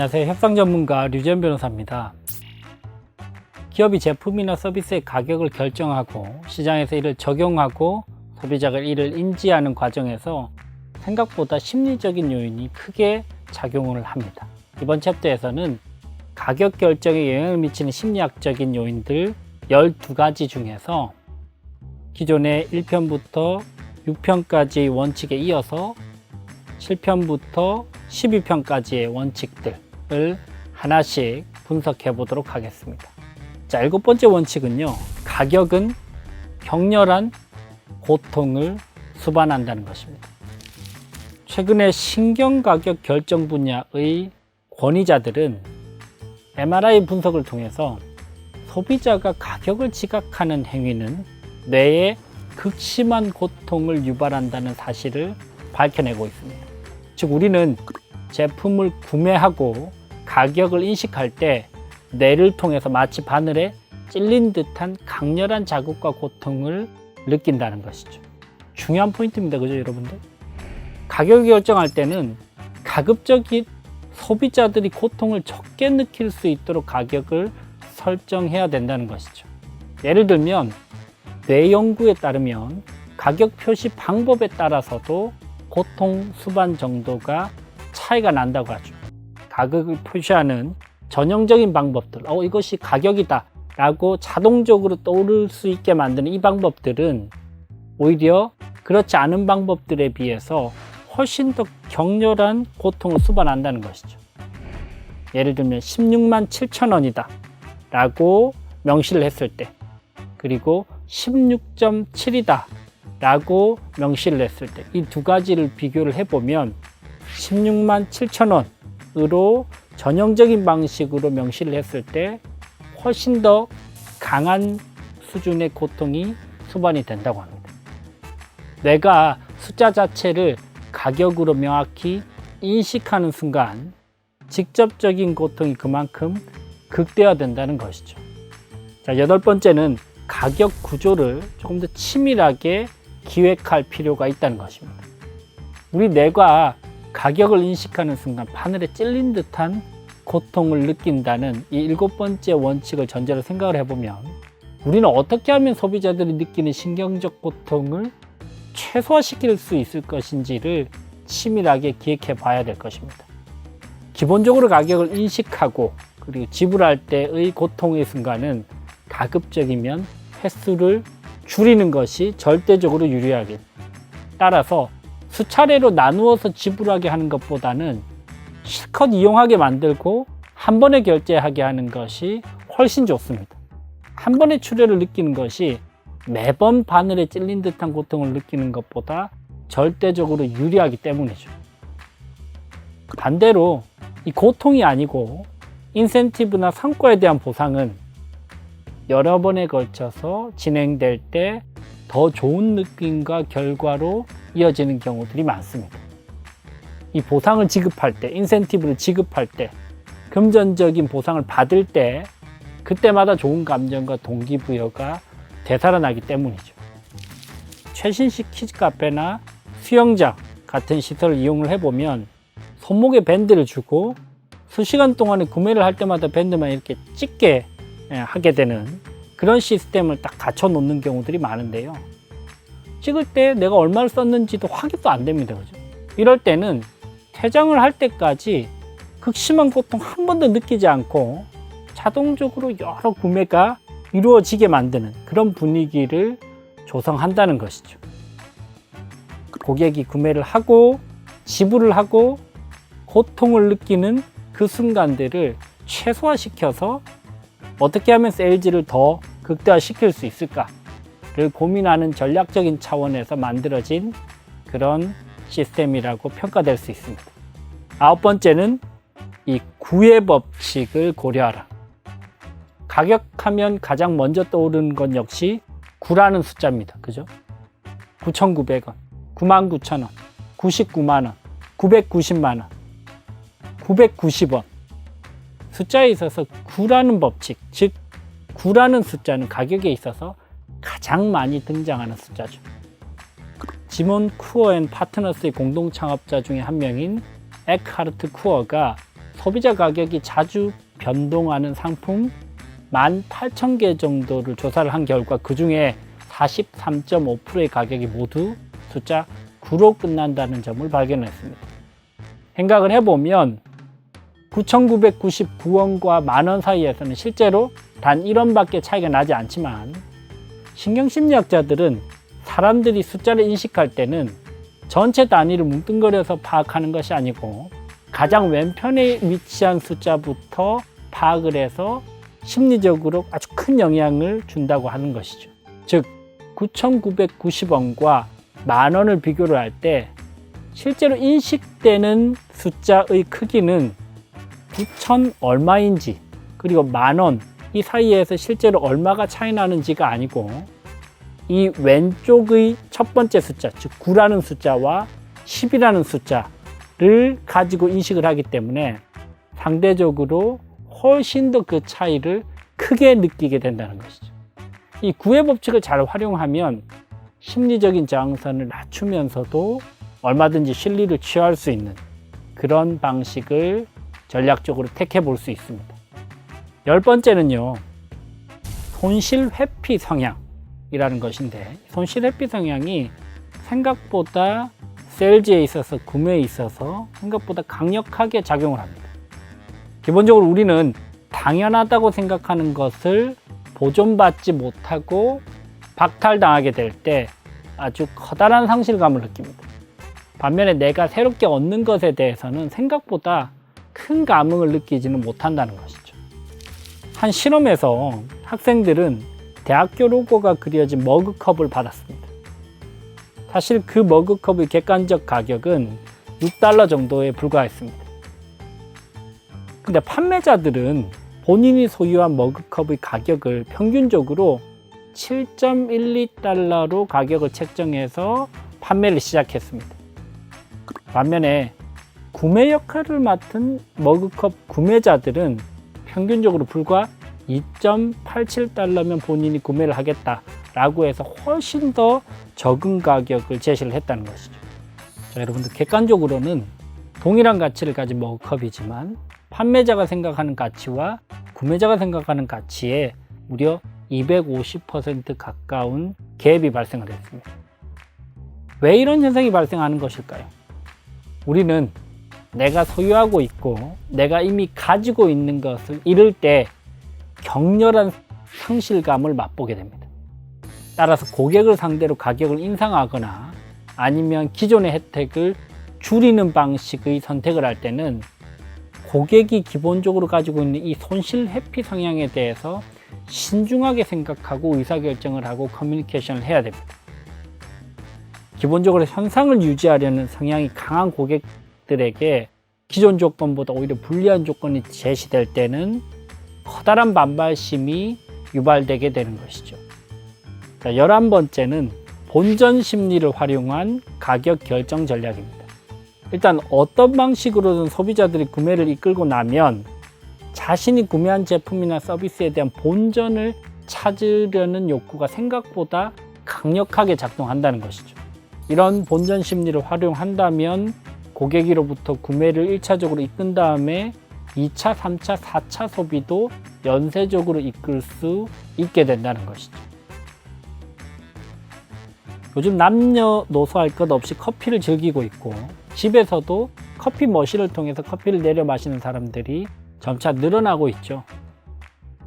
안녕하세요. 협상 전문가 류재현 변호사입니다. 기업이 제품이나 서비스의 가격을 결정하고 시장에서 이를 적용하고 소비자가 이를 인지하는 과정에서 생각보다 심리적인 요인이 크게 작용을 합니다. 이번 챕터에서는 가격 결정에 영향을 미치는 심리학적인 요인들 12가지 중에서 기존의 1편부터 6편까지 원칙에 이어서 7편부터 12편까지의 원칙들을 하나씩 분석해 보도록 하겠습니다. 자, 7번째 원칙은요, 가격은 격렬한 고통을 수반한다는 것입니다. 최근에 신경가격 결정 분야의 권위자들은 MRI 분석을 통해서 소비자가 가격을 지각하는 행위는 뇌에 극심한 고통을 유발한다는 사실을 밝혀내고 있습니다. 즉, 우리는 제품을 구매하고 가격을 인식할 때 뇌를 통해서 마치 바늘에 찔린 듯한 강렬한 자극과 고통을 느낀다는 것이죠. 중요한 포인트입니다. 그죠, 여러분들? 가격을 결정할 때는 가급적인 소비자들이 고통을 적게 느낄 수 있도록 가격을 설정해야 된다는 것이죠. 예를 들면 뇌 연구에 따르면 가격 표시 방법에 따라서도 고통 수반 정도가 차이가 난다고 하죠. 가격을 표시하는 전형적인 방법들, 이것이 가격이다 라고 자동적으로 떠오를 수 있게 만드는 이 방법들은 오히려 그렇지 않은 방법들에 비해서 훨씬 더 격렬한 고통을 수반한다는 것이죠. 예를 들면 16만 7천 원이다 라고 명시를 했을 때, 그리고 16.7이다 라고 명시를 했을 때, 이 두 가지를 비교를 해보면 16만 7천 원으로 전형적인 방식으로 명시를 했을 때 훨씬 더 강한 수준의 고통이 수반이 된다고 합니다. 뇌가 숫자 자체를 가격으로 명확히 인식하는 순간 직접적인 고통이 그만큼 극대화된다는 것이죠. 자, 8번째는 가격 구조를 조금 더 치밀하게 기획할 필요가 있다는 것입니다. 우리 뇌가 가격을 인식하는 순간 바늘에 찔린 듯한 고통을 느낀다는 이 7번째 원칙을 전제로 생각을 해보면 우리는 어떻게 하면 소비자들이 느끼는 신경적 고통을 최소화시킬 수 있을 것인지를 치밀하게 기획해 봐야 될 것입니다. 기본적으로 가격을 인식하고 그리고 지불할 때의 고통의 순간은 가급적이면 횟수를 줄이는 것이 절대적으로 유리하게, 따라서 수차례로 나누어서 지불하게 하는 것보다는 실컷 이용하게 만들고 한 번에 결제하게 하는 것이 훨씬 좋습니다. 한 번의 출혈을 느끼는 것이 매번 바늘에 찔린 듯한 고통을 느끼는 것보다 절대적으로 유리하기 때문이죠. 반대로 이 고통이 아니고 인센티브나 성과에 대한 보상은 여러 번에 걸쳐서 진행될 때 더 좋은 느낌과 결과로 이어지는 경우들이 많습니다. 이 보상을 지급할 때, 인센티브를 지급할 때, 금전적인 보상을 받을 때 그때마다 좋은 감정과 동기부여가 되살아나기 때문이죠. 최신식 키즈 카페나 수영장 같은 시설을 이용을 해보면 손목에 밴드를 주고 수시간 동안에 구매를 할 때마다 밴드만 이렇게 찢게 하게 되는 그런 시스템을 딱 갖춰 놓는 경우들이 많은데요. 찍을 때 내가 얼마를 썼는지도 확인도 안 됩니다. 그죠? 이럴 때는 퇴장을 할 때까지 극심한 고통 한 번도 느끼지 않고 자동적으로 여러 구매가 이루어지게 만드는 그런 분위기를 조성한다는 것이죠. 고객이 구매를 하고 지불을 하고 고통을 느끼는 그 순간들을 최소화시켜서 어떻게 하면 세일즈를 더 극대화시킬 수 있을까를 고민하는 전략적인 차원에서 만들어진 그런 시스템이라고 평가될 수 있습니다. 9번째는 이 구의 법칙을 고려하라. 가격하면 가장 먼저 떠오르는 건 역시 9라는 숫자입니다. 그죠? 9,900원, 99,000원, 99만원, 990만원, 990원. 숫자에 있어서 9라는 법칙, 즉 9라는 숫자는 가격에 있어서 가장 많이 등장하는 숫자죠. 지몬 쿠어 앤 파트너스의 공동 창업자 중에 한 명인 에크하르트 쿠어가 소비자 가격이 자주 변동하는 상품 18,000개 정도를 조사를 한 결과 그 중에 43.5%의 가격이 모두 숫자 9로 끝난다는 점을 발견했습니다. 생각을 해보면 9,999원과 만원 사이에서는 실제로 단 1원밖에 차이가 나지 않지만 신경심리학자들은 사람들이 숫자를 인식할 때는 전체 단위를 뭉뚱그려서 파악하는 것이 아니고 가장 왼편에 위치한 숫자부터 파악을 해서 심리적으로 아주 큰 영향을 준다고 하는 것이죠. 즉 9,990원과 만원을 비교를 할 때 실제로 인식되는 숫자의 크기는 9,000 얼마인지 그리고 만원 이 사이에서 실제로 얼마가 차이 나는지가 아니고 이 왼쪽의 첫 번째 숫자 즉 9라는 숫자와 10이라는 숫자를 가지고 인식을 하기 때문에 상대적으로 훨씬 더 그 차이를 크게 느끼게 된다는 것이죠. 이 구의 법칙을 잘 활용하면 심리적인 저항선을 낮추면서도 얼마든지 실리를 취할 수 있는 그런 방식을 전략적으로 택해 볼 수 있습니다. 10번째는요, 손실 회피 성향이라는 것인데, 손실 회피 성향이 생각보다 세일즈에 있어서, 구매에 있어서 생각보다 강력하게 작용을 합니다. 기본적으로 우리는 당연하다고 생각하는 것을 보존받지 못하고 박탈당하게 될 때 아주 커다란 상실감을 느낍니다. 반면에 내가 새롭게 얻는 것에 대해서는 생각보다 큰 감흥을 느끼지는 못한다는 것이죠. 한 실험에서 학생들은 대학교 로고가 그려진 머그컵을 받았습니다. 사실 그 머그컵의 객관적 가격은 $6 정도에 불과했습니다. 근데 판매자들은 본인이 소유한 머그컵의 가격을 평균적으로 7.12달러로 가격을 책정해서 판매를 시작했습니다. 반면에 구매 역할을 맡은 머그컵 구매자들은 평균적으로 불과 2.87달러면 본인이 구매를 하겠다라고 해서 훨씬 더 적은 가격을 제시를 했다는 것이죠. 자, 여러분들 객관적으로는 동일한 가치를 가진 머그컵이지만 판매자가 생각하는 가치와 구매자가 생각하는 가치에 무려 250% 가까운 갭이 발생을 했습니다. 왜 이런 현상이 발생하는 것일까요? 우리는 내가 소유하고 있고 내가 이미 가지고 있는 것을 잃을 때 격렬한 상실감을 맛보게 됩니다. 따라서 고객을 상대로 가격을 인상하거나 아니면 기존의 혜택을 줄이는 방식의 선택을 할 때는 고객이 기본적으로 가지고 있는 이 손실 회피 성향에 대해서 신중하게 생각하고 의사결정을 하고 커뮤니케이션을 해야 됩니다. 기본적으로 현상을 유지하려는 성향이 강한 고객들에게 기존 조건보다 오히려 불리한 조건이 제시될 때는 커다란 반발심이 유발되게 되는 것이죠. 자, 11번째는 본전 심리를 활용한 가격 결정 전략입니다. 일단 어떤 방식으로든 소비자들이 구매를 이끌고 나면 자신이 구매한 제품이나 서비스에 대한 본전을 찾으려는 욕구가 생각보다 강력하게 작동한다는 것이죠. 이런 본전 심리를 활용한다면 고객으로부터 구매를 1차적으로 이끈 다음에 2차, 3차, 4차 소비도 연쇄적으로 이끌 수 있게 된다는 것이죠. 요즘 남녀노소 할 것 없이 커피를 즐기고 있고 집에서도 커피 머신을 통해서 커피를 내려 마시는 사람들이 점차 늘어나고 있죠.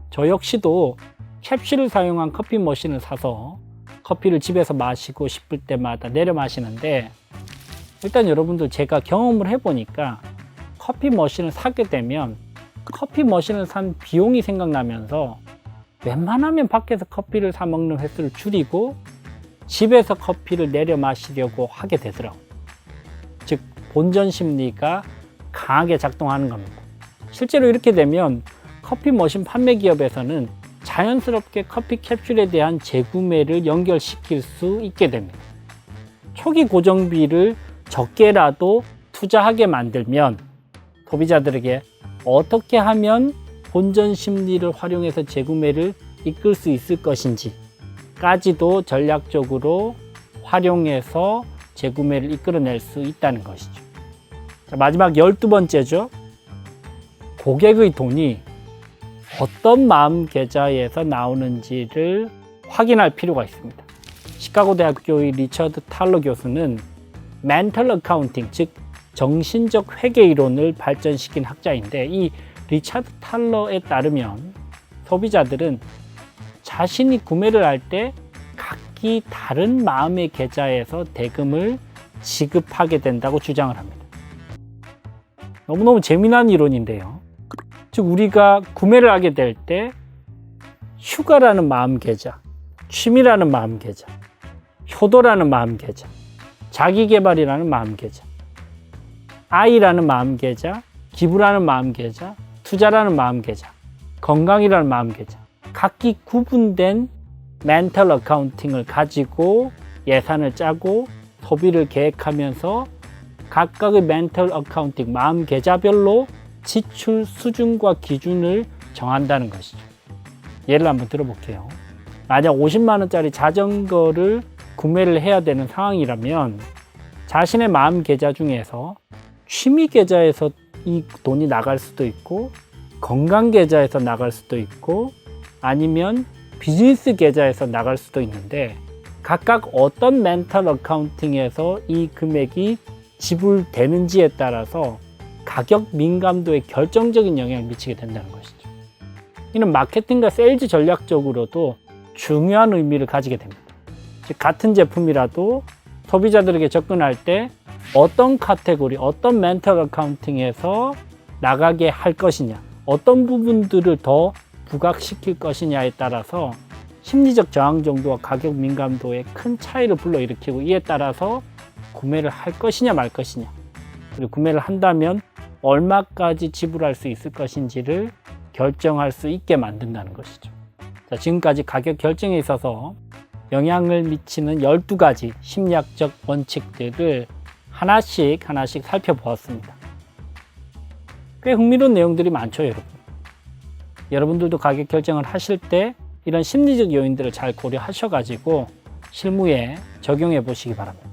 저 역시도 캡슐을 사용한 커피 머신을 사서 커피를 집에서 마시고 싶을 때마다 내려 마시는데, 일단 여러분들 제가 경험을 해보니까 커피 머신을 사게 되면 커피 머신을 산 비용이 생각나면서 웬만하면 밖에서 커피를 사 먹는 횟수를 줄이고 집에서 커피를 내려 마시려고 하게 되더라고요. 즉 본전 심리가 강하게 작동하는 겁니다. 실제로 이렇게 되면 커피 머신 판매 기업에서는 자연스럽게 커피 캡슐에 대한 재구매를 연결시킬 수 있게 됩니다. 초기 고정비를 적게라도 투자하게 만들면 소비자들에게 어떻게 하면 본전 심리를 활용해서 재구매를 이끌 수 있을 것인지까지도 전략적으로 활용해서 재구매를 이끌어낼 수 있다는 것이죠. 자, 마지막 12번째죠. 고객의 돈이 어떤 마음 계좌에서 나오는지를 확인할 필요가 있습니다. 시카고 대학교의 리처드 탈러 교수는 멘털 어카운팅, 즉 정신적 회계 이론을 발전시킨 학자인데, 이 리처드 탈러에 따르면 소비자들은 자신이 구매를 할 때 각기 다른 마음의 계좌에서 대금을 지급하게 된다고 주장을 합니다. 너무너무 재미난 이론인데요. 즉 우리가 구매를 하게 될 때 휴가라는 마음 계좌, 취미라는 마음 계좌, 효도라는 마음 계좌, 자기개발이라는 마음 계좌, 아이라는 마음 계좌, 기부라는 마음 계좌, 투자라는 마음 계좌, 건강이라는 마음 계좌, 각기 구분된 멘털 어카운팅을 가지고 예산을 짜고 소비를 계획하면서 각각의 멘털 어카운팅, 마음 계좌별로 지출 수준과 기준을 정한다는 것이죠. 예를 한번 들어볼게요. 만약 50만 원짜리 자전거를 구매를 해야 되는 상황이라면 자신의 마음 계좌 중에서 취미 계좌에서 이 돈이 나갈 수도 있고, 건강 계좌에서 나갈 수도 있고, 아니면 비즈니스 계좌에서 나갈 수도 있는데, 각각 어떤 멘털 어카운팅에서 이 금액이 지불되는지에 따라서 가격 민감도에 결정적인 영향을 미치게 된다는 것이죠. 이는 마케팅과 세일즈 전략적으로도 중요한 의미를 가지게 됩니다. 즉 같은 제품이라도 소비자들에게 접근할 때 어떤 카테고리, 어떤 멘털 어카운팅에서 나가게 할 것이냐, 어떤 부분들을 더 부각시킬 것이냐에 따라서 심리적 저항 정도와 가격 민감도에 큰 차이를 불러일으키고, 이에 따라서 구매를 할 것이냐 말 것이냐, 그리고 구매를 한다면 얼마까지 지불할 수 있을 것인지를 결정할 수 있게 만든다는 것이죠. 자, 지금까지 가격 결정에 있어서 영향을 미치는 12가지 심리학적 원칙들을 하나씩 살펴보았습니다. 꽤 흥미로운 내용들이 많죠, 여러분. 여러분들도 가격 결정을 하실 때 이런 심리적 요인들을 잘 고려하셔가지고 실무에 적용해 보시기 바랍니다.